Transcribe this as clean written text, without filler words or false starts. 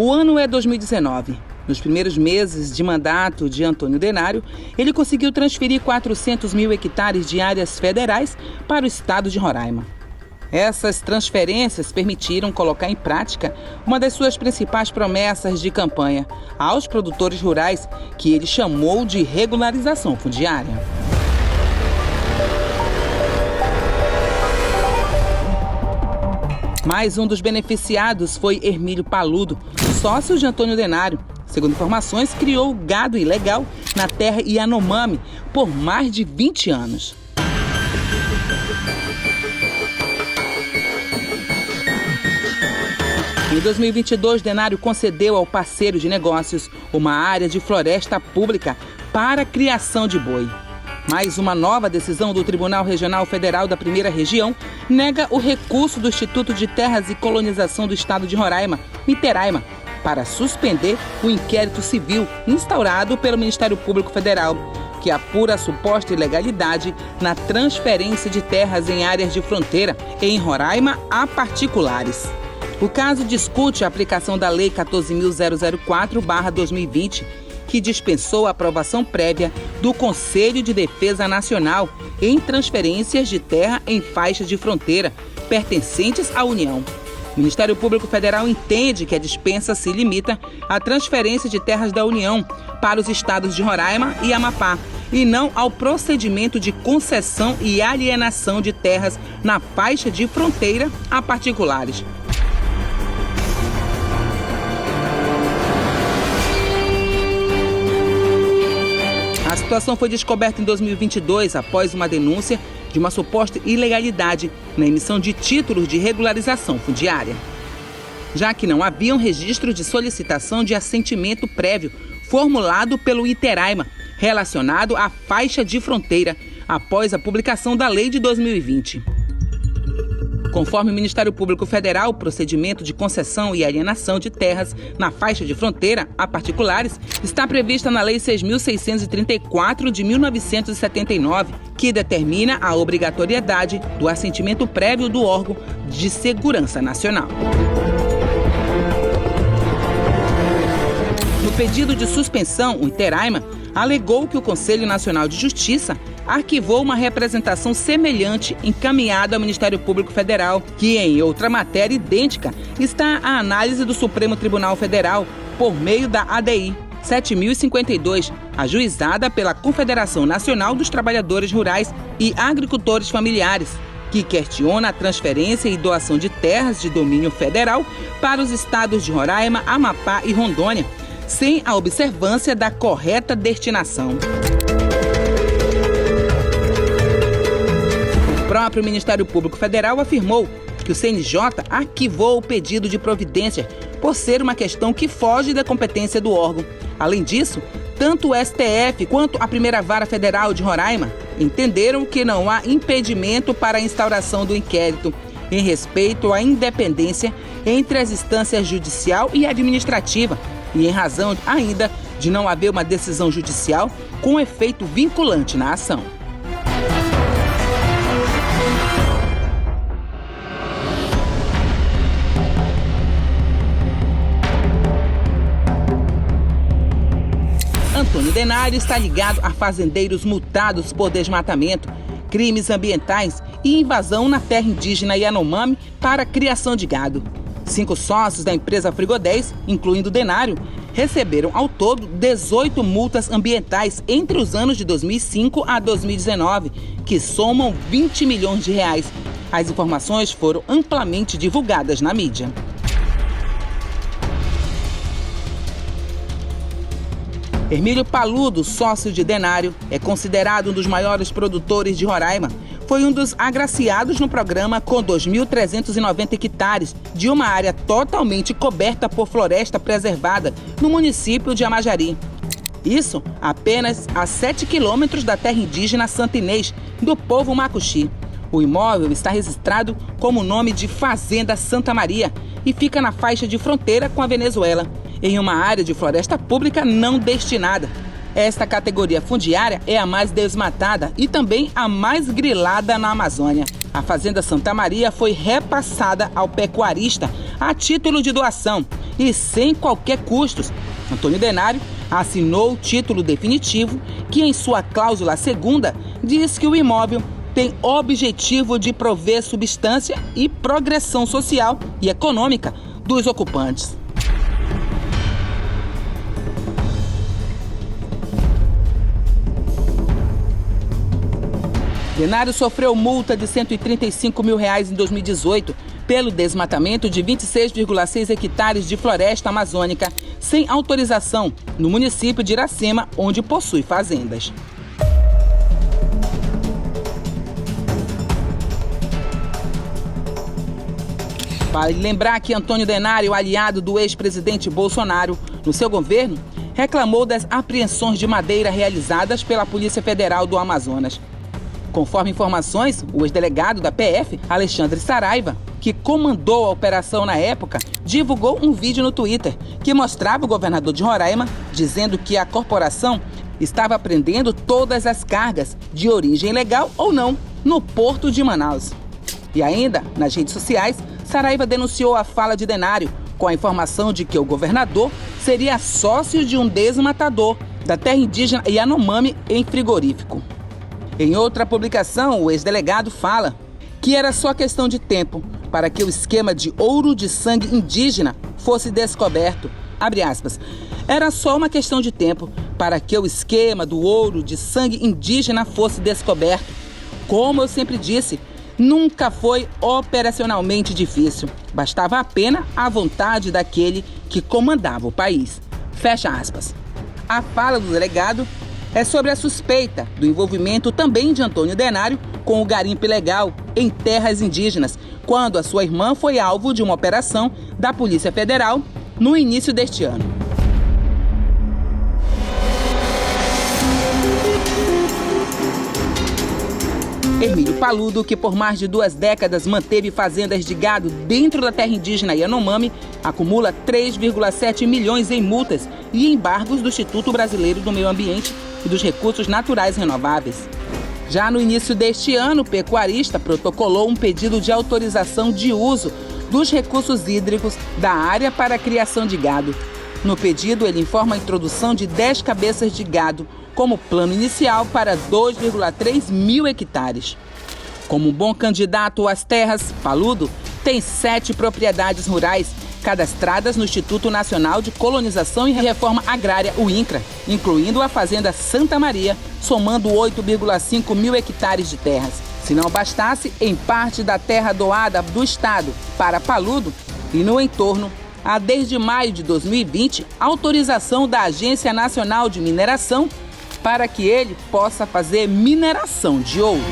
O ano é 2019. Nos primeiros meses de mandato de Antônio Denário, ele conseguiu transferir 400 mil hectares de áreas federais para o estado de Roraima. Essas transferências permitiram colocar em prática uma das suas principais promessas de campanha aos produtores rurais, que ele chamou de regularização fundiária. Mais um dos beneficiados foi Hermílio Paludo, sócio de Antônio Denário. Segundo informações, criou gado ilegal na terra Yanomami por mais de 20 anos. Em 2022, Denário concedeu ao parceiro de negócios uma área de floresta pública para a criação de boi. Mais uma nova decisão do Tribunal Regional Federal da Primeira Região nega o recurso do Instituto de Terras e Colonização do Estado de Roraima, Iteraima, para suspender o inquérito civil instaurado pelo Ministério Público Federal, que apura a suposta ilegalidade na transferência de terras em áreas de fronteira em Roraima a particulares. O caso discute a aplicação da Lei 14.004/2020, que dispensou a aprovação prévia do Conselho de Defesa Nacional em transferências de terra em faixas de fronteira pertencentes à União. O Ministério Público Federal entende que a dispensa se limita à transferência de terras da União para os estados de Roraima e Amapá, e não ao procedimento de concessão e alienação de terras na faixa de fronteira a particulares. A situação foi descoberta em 2022 após uma denúncia de uma suposta ilegalidade na emissão de títulos de regularização fundiária, já que não havia um registro de solicitação de assentimento prévio formulado pelo Iteraima relacionado à faixa de fronteira após a publicação da lei de 2020. Conforme o Ministério Público Federal, o procedimento de concessão e alienação de terras na faixa de fronteira a particulares está prevista na Lei 6.634 de 1979, que determina a obrigatoriedade do assentimento prévio do órgão de segurança nacional. No pedido de suspensão, o Iteraima alegou que o Conselho Nacional de Justiça arquivou uma representação semelhante encaminhada ao Ministério Público Federal, que, em outra matéria idêntica, está à análise do Supremo Tribunal Federal por meio da ADI 7052, ajuizada pela Confederação Nacional dos Trabalhadores Rurais e Agricultores Familiares, que questiona a transferência e doação de terras de domínio federal para os estados de Roraima, Amapá e Rondônia, sem a observância da correta destinação. O próprio Ministério Público Federal afirmou que o CNJ arquivou o pedido de providência por ser uma questão que foge da competência do órgão. Além disso, tanto o STF quanto a Primeira Vara Federal de Roraima entenderam que não há impedimento para a instauração do inquérito em respeito à independência entre as instâncias judicial e administrativa e em razão ainda de não haver uma decisão judicial com efeito vinculante na ação. Antônio Denário está ligado a fazendeiros multados por desmatamento, crimes ambientais e invasão na terra indígena Yanomami para a criação de gado. 5 sócios da empresa Frigodez, incluindo Denário, receberam ao todo 18 multas ambientais entre os anos de 2005 a 2019, que somam 20 milhões de reais. As informações foram amplamente divulgadas na mídia. Hermílio Paludo, sócio de Denário, é considerado um dos maiores produtores de Roraima. Foi um dos agraciados no programa com 2.390 hectares de uma área totalmente coberta por floresta preservada no município de Amajari. Isso apenas a 7 quilômetros da terra indígena Santa Inês, do povo Macuxi. O imóvel está registrado como nome de Fazenda Santa Maria e fica na faixa de fronteira com a Venezuela, em uma área de floresta pública não destinada. Esta categoria fundiária é a mais desmatada e também a mais grilada na Amazônia. A Fazenda Santa Maria foi repassada ao pecuarista a título de doação e sem qualquer custos. Antônio Denário assinou o título definitivo que, em sua cláusula segunda, diz que o imóvel tem objetivo de prover substância e progressão social e econômica dos ocupantes. Denário sofreu multa de R$ 135 mil em 2018 pelo desmatamento de 26,6 hectares de floresta amazônica sem autorização no município de Iracema, onde possui fazendas. Vale lembrar que Antônio Denário, aliado do ex-presidente Bolsonaro, no seu governo, reclamou das apreensões de madeira realizadas pela Polícia Federal do Amazonas. Conforme informações, o ex-delegado da PF, Alexandre Saraiva, que comandou a operação na época, divulgou um vídeo no Twitter que mostrava o governador de Roraima dizendo que a corporação estava apreendendo todas as cargas, de origem legal ou não, no porto de Manaus. E ainda, nas redes sociais, Saraiva denunciou a fala de Denário com a informação de que o governador seria sócio de um desmatador da terra indígena Yanomami em frigorífico. Em outra publicação, o ex-delegado fala que era só questão de tempo para que o esquema de ouro de sangue indígena fosse descoberto. Abre aspas. Era só uma questão de tempo para que o esquema do ouro de sangue indígena fosse descoberto. Como eu sempre disse, nunca foi operacionalmente difícil. Bastava apenas a vontade daquele que comandava o país. Fecha aspas. A fala do delegado é sobre a suspeita do envolvimento também de Antônio Denário com o garimpo ilegal em terras indígenas, quando a sua irmã foi alvo de uma operação da Polícia Federal no início deste ano. Hermílio Paludo, que por mais de 2 décadas manteve fazendas de gado dentro da terra indígena Yanomami, acumula 3,7 milhões em multas e embargos do Instituto Brasileiro do Meio Ambiente e dos Recursos Naturais Renováveis. Já no início deste ano, o pecuarista protocolou um pedido de autorização de uso dos recursos hídricos da área para a criação de gado. No pedido, ele informa a introdução de 10 cabeças de gado como plano inicial para 2,3 mil hectares. Como um bom candidato às terras, Paludo tem 7 propriedades rurais cadastradas no Instituto Nacional de Colonização e Reforma Agrária, o INCRA, incluindo a Fazenda Santa Maria, somando 8,5 mil hectares de terras. Se não bastasse, em parte da terra doada do Estado para Paludo e no entorno, há desde maio de 2020 autorização da Agência Nacional de Mineração para que ele possa fazer mineração de ouro.